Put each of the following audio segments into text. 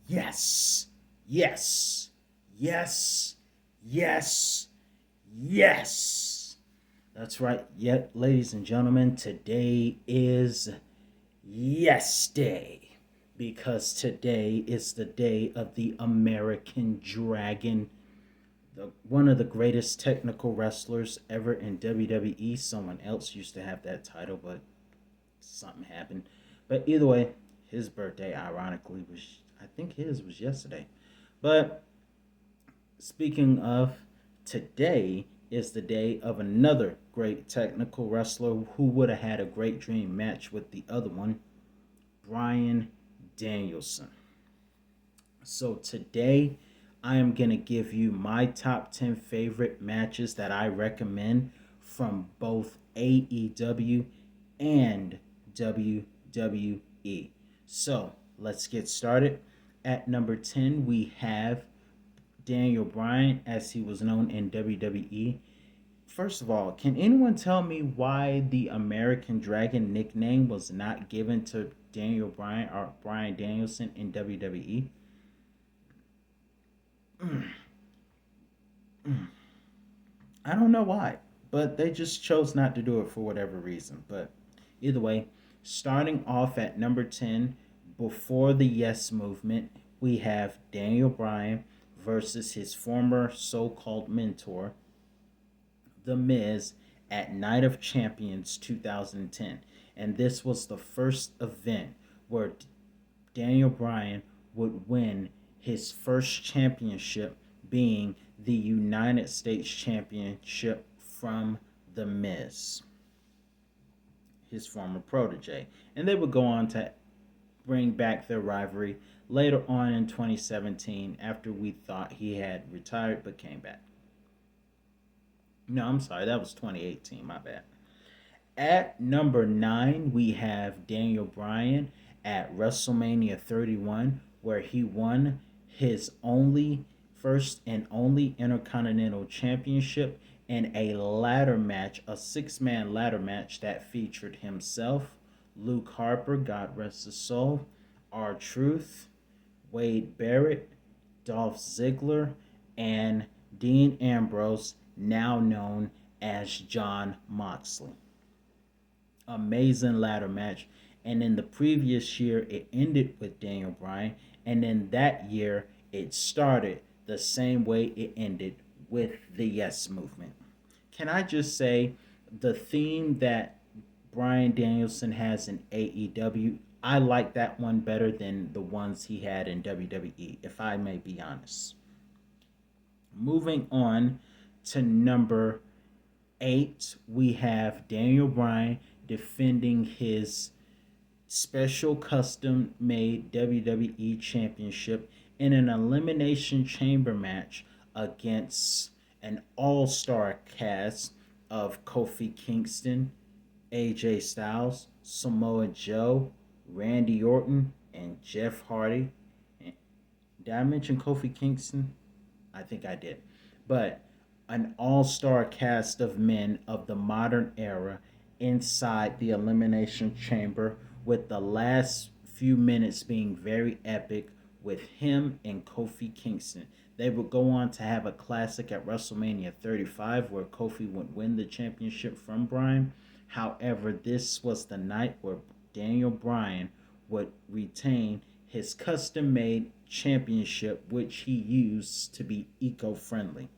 Yes, yes, yes, yes, yes. That's right. Yet, ladies and gentlemen, today is Yes Day. Because today is the day of the American Dragon, one of the greatest technical wrestlers ever in WWE. Someone else used to have that title, but something happened. But either way, his birthday, ironically, was, I think his was yesterday. But speaking of, today is the day of another great technical wrestler who would have had a great dream match with the other one, Bryan Danielson. So today I am going to give you my top 10 favorite matches that I recommend from both AEW and WWE. So let's get started. At number 10, we have Daniel Bryan, as he was known in WWE. First of all, can anyone tell me why the American Dragon nickname was not given to Daniel Bryan or Bryan Danielson in WWE? I don't know why, but they just chose not to do it for whatever reason. But either way, starting off at number 10, before the Yes Movement, we have Daniel Bryan versus his former so called mentor, The Miz, at Night of Champions 2010. And this was the first event where Daniel Bryan would win his first championship, being the United States Championship from The Miz, his former protege. And they would go on to bring back their rivalry later on in 2017 after we thought he had retired but came back. No, I'm sorry, that was 2018, my bad. At number 9, we have Daniel Bryan at WrestleMania 31, where he won his only first and only Intercontinental Championship in a ladder match, a 6-man ladder match that featured himself, Luke Harper, God rest his soul, R-Truth, Wade Barrett, Dolph Ziggler, and Dean Ambrose, now known as Jon Moxley. Amazing ladder match. And in the previous year, it ended with Daniel Bryan. And in that year, it started the same way it ended with the Yes Movement. Can I just say the theme that Bryan Danielson has in AEW, I like that one better than the ones he had in WWE, if I may be honest. Moving on to number 8, we have Daniel Bryan defending his special custom made WWE Championship in an Elimination Chamber match against an all star cast of Kofi Kingston, AJ Styles, Samoa Joe, Randy Orton, and Jeff Hardy. Did I mention Kofi Kingston? I think I did. But an all star cast of men of the modern era inside the Elimination Chamber, with the last few minutes being very epic with him and Kofi Kingston. They would go on to have a classic at WrestleMania 35 where Kofi would win the championship from Bryan. However, this was the night where Daniel Bryan would retain his custom made championship, which he used to be eco friendly.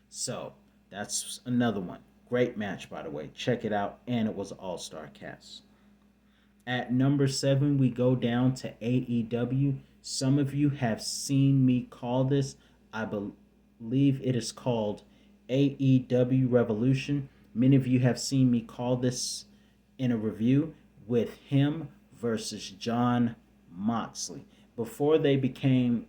So that's another one. Great match, by the way. Check it out. And it was an all star cast. At number 7, we go down to AEW. Some of you have seen me call this. I believe it is called AEW Revolution. Many of you have seen me call this in a review with him versus Jon Moxley. Before they became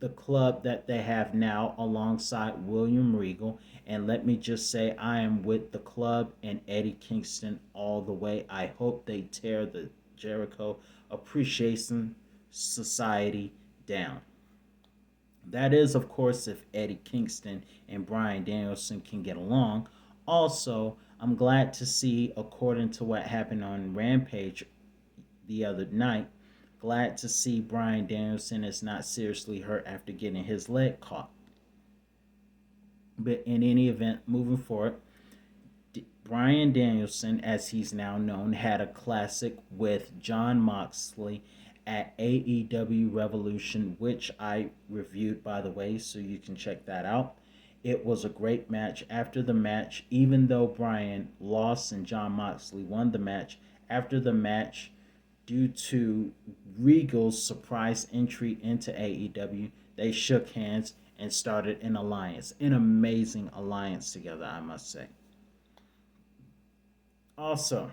the club that they have now alongside William Regal. And let me just say, I am with the club and Eddie Kingston all the way. I hope they tear the Jericho Appreciation Society down. That is, of course, if Eddie Kingston and Bryan Danielson can get along. Also, I'm glad to see, according to what happened on Rampage the other night, Glad to see Bryan Danielson is not seriously hurt after getting his leg caught. But in any event, moving forward, Bryan Danielson, as he's now known, had a classic with Jon Moxley at AEW Revolution, which I reviewed, by the way, so you can check that out. It was a great match. After the match, even though Bryan lost and Jon Moxley won the match, after the match, due to Regal's surprise entry into AEW, they shook hands and started an alliance. An amazing alliance together, I must say. Also,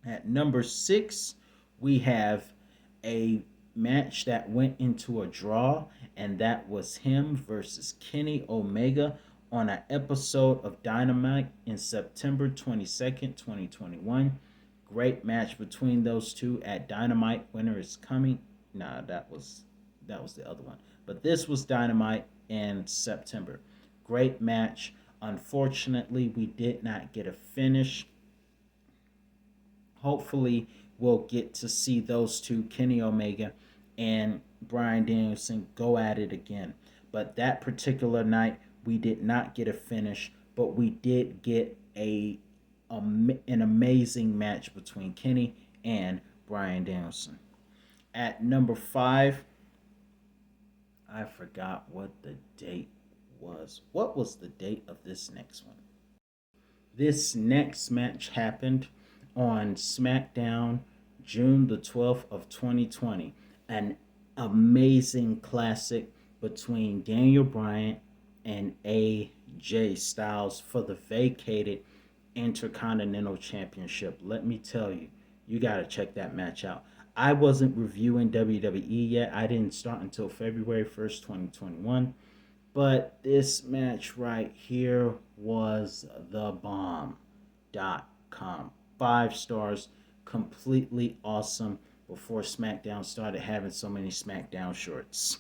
at number 6, we have a match that went into a draw, and that was him versus Kenny Omega on an episode of Dynamite in September 22nd, 2021. Great match between those two at Dynamite. Winner is coming. Nah, that was the other one. But this was Dynamite in September. Great match. Unfortunately, we did not get a finish. Hopefully, we'll get to see those two, Kenny Omega and Bryan Danielson, go at it again. But that particular night, we did not get a finish, but we did get an amazing match between Kenny and Bryan Danielson. At number 5, I forgot what the date was. What was the date of this next one? This next match happened on SmackDown June the 12th of 2020. An amazing classic between Daniel Bryan and AJ Styles for the vacated Intercontinental Championship. Let me tell you, you got to check that match out. I wasn't reviewing WWE yet. I didn't start until February 1st, 2021. But this match right here was the bomb.com. 5 stars, completely awesome before SmackDown started having so many SmackDown shorts.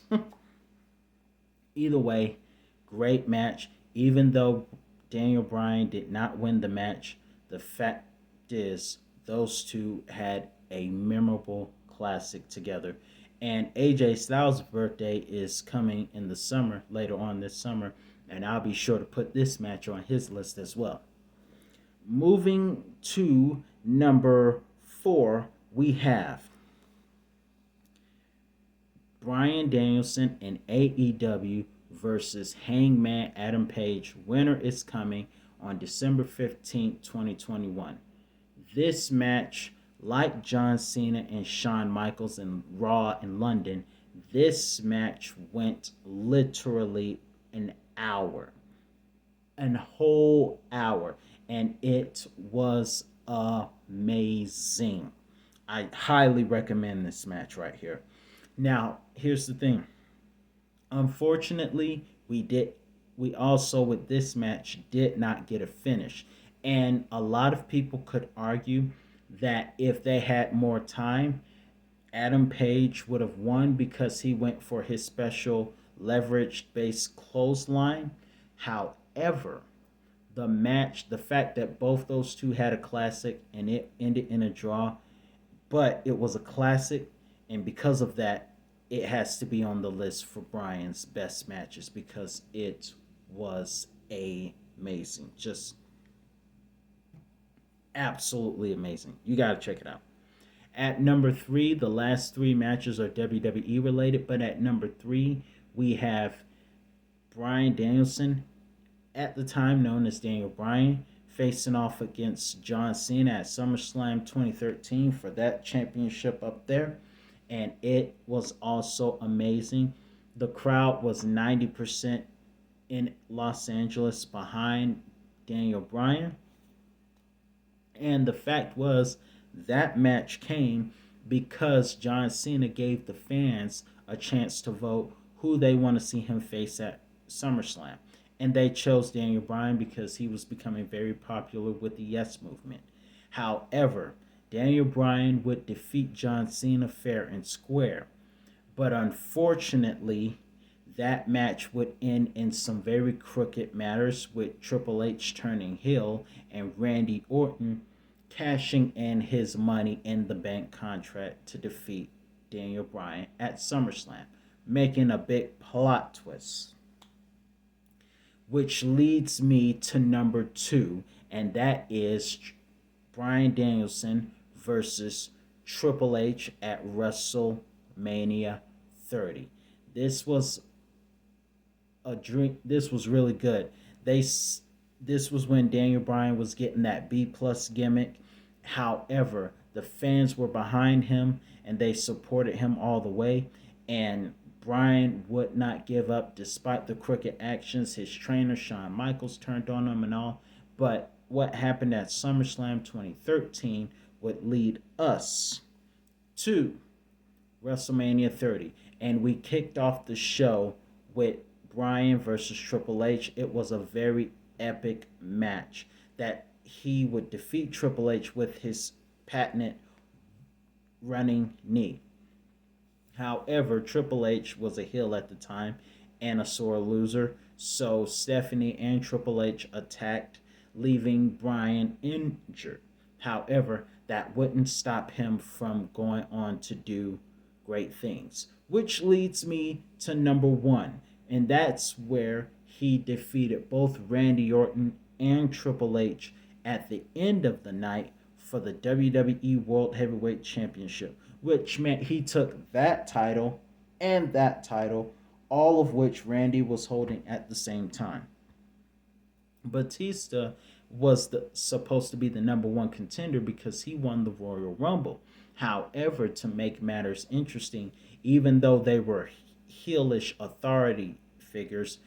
Either way, great match. Even though Daniel Bryan did not win the match, the fact is those two had a memorable classic together. And AJ Styles' birthday is coming in the summer, later on this summer, and I'll be sure to put this match on his list as well. Moving to number 4, we have Bryan Danielson and AEW versus Hangman Adam Page. Winner is coming on December 15th, 2021. This match, like John Cena and Shawn Michaels in Raw in London, this match went literally an hour. A whole hour. And it was amazing. I highly recommend this match right here. Now, here's the thing. Unfortunately, we also with this match did not get a finish. And a lot of people could argue that if they had more time, Adam Page would have won because he went for his special leverage-based clothesline. However, the fact that both those two had a classic and it ended in a draw, but it was a classic, and because of that, it has to be on the list for Bryan's best matches because it was amazing. Just absolutely amazing. You got to check it out. At number 3, the last 3 matches are WWE related, but at number 3, we have Bryan Danielson, at the time known as Daniel Bryan, facing off against John Cena at SummerSlam 2013 for that championship up there. And it was also amazing. The crowd was 90% in Los Angeles behind Daniel Bryan. And the fact was, that match came because John Cena gave the fans a chance to vote who they want to see him face at SummerSlam. And they chose Daniel Bryan because he was becoming very popular with the Yes Movement. However, Daniel Bryan would defeat John Cena fair and square. But unfortunately, that match would end in some very crooked matters with Triple H turning heel and Randy Orton cashing in his money in the bank contract to defeat Daniel Bryan at SummerSlam, making a big plot twist. Which leads me to number 2, and that is Bryan Danielson versus Triple H at WrestleMania 30. This was a dream. This was really good. This was when Daniel Bryan was getting that B+ gimmick. However, the fans were behind him and they supported him all the way. And Bryan would not give up despite the crooked actions. His trainer, Shawn Michaels, turned on him and all. But what happened at SummerSlam 2013 would lead us to WrestleMania 30. And we kicked off the show with Bryan versus Triple H. It was a very epic match that he would defeat Triple H with his patented running knee. However, Triple H was a heel at the time and a sore loser, so Stephanie and Triple H attacked, leaving Bryan injured. However, that wouldn't stop him from going on to do great things, which leads me to number 1, and that's where he defeated both Randy Orton and Triple H at the end of the night for the WWE World Heavyweight Championship, which meant he took that title and that title, all of which Randy was holding at the same time. Batista was supposed to be the number 1 contender because he won the Royal Rumble. However, to make matters interesting, even though they were heelish authority figures,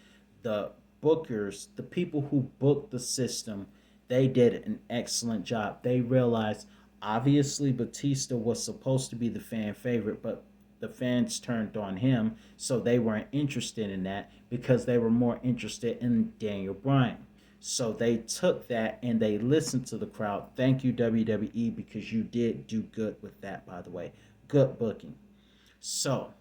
the bookers, the people who booked the system, they did an excellent job. They realized, obviously, Batista was supposed to be the fan favorite, but the fans turned on him, so they weren't interested in that because they were more interested in Daniel Bryan. So they took that and they listened to the crowd. Thank you, WWE, because you did do good with that, by the way. Good booking. So,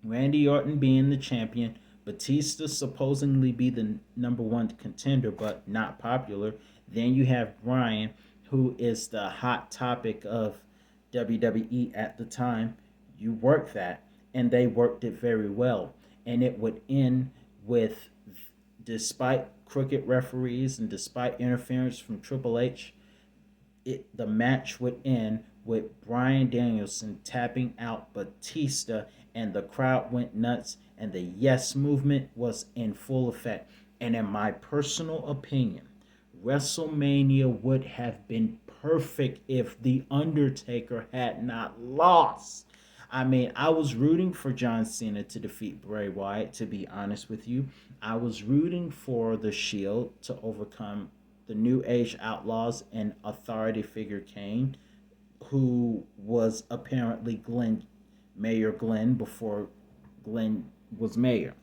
Randy Orton being the champion, Batista supposedly be the number 1 contender, but not popular. Then you have Bryan, who is the hot topic of WWE at the time. You work that, and they worked it very well. And it would end with, despite crooked referees and despite interference from Triple H, the match would end with Bryan Danielson tapping out Batista, and the crowd went nuts, and the yes movement was in full effect. And in my personal opinion, WrestleMania would have been perfect if The Undertaker had not lost. I mean, I was rooting for John Cena to defeat Bray Wyatt, to be honest with you. I was rooting for The Shield to overcome the New Age Outlaws and authority figure Kane, who was apparently Mayor Glenn before Glenn was mayor.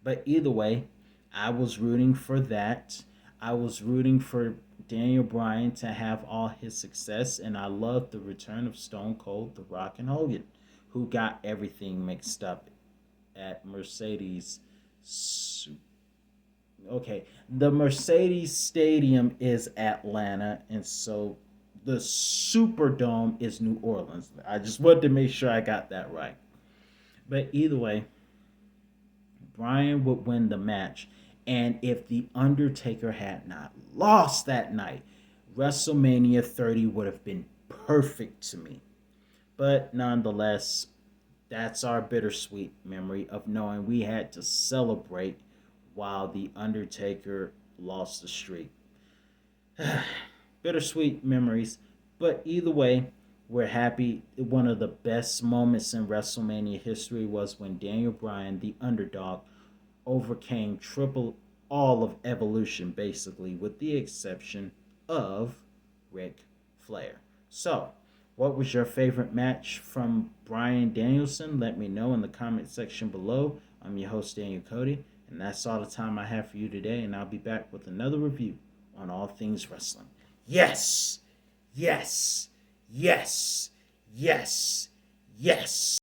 But either way, I was rooting for that. I was rooting for Daniel Bryan to have all his success, and I loved the return of Stone Cold, The Rock, and Hogan, who got everything mixed up at Mercedes. Okay, the Mercedes Stadium is Atlanta, and so the Superdome is New Orleans. I just wanted to make sure I got that right. But either way, Bryan would win the match. And if The Undertaker had not lost that night, WrestleMania 30 would have been perfect to me. But nonetheless, that's our bittersweet memory of knowing we had to celebrate while The Undertaker lost the streak. Bittersweet memories. But either way, we're happy. One of the best moments in WrestleMania history was when Daniel Bryan, the underdog, overcame all of Evolution, basically, with the exception of Ric Flair. So, what was your favorite match from Bryan Danielson? Let me know in the comment section below. I'm your host, Daniel Cody, and that's all the time I have for you today, and I'll be back with another review on all things wrestling. Yes! Yes! Yes! Yes! Yes!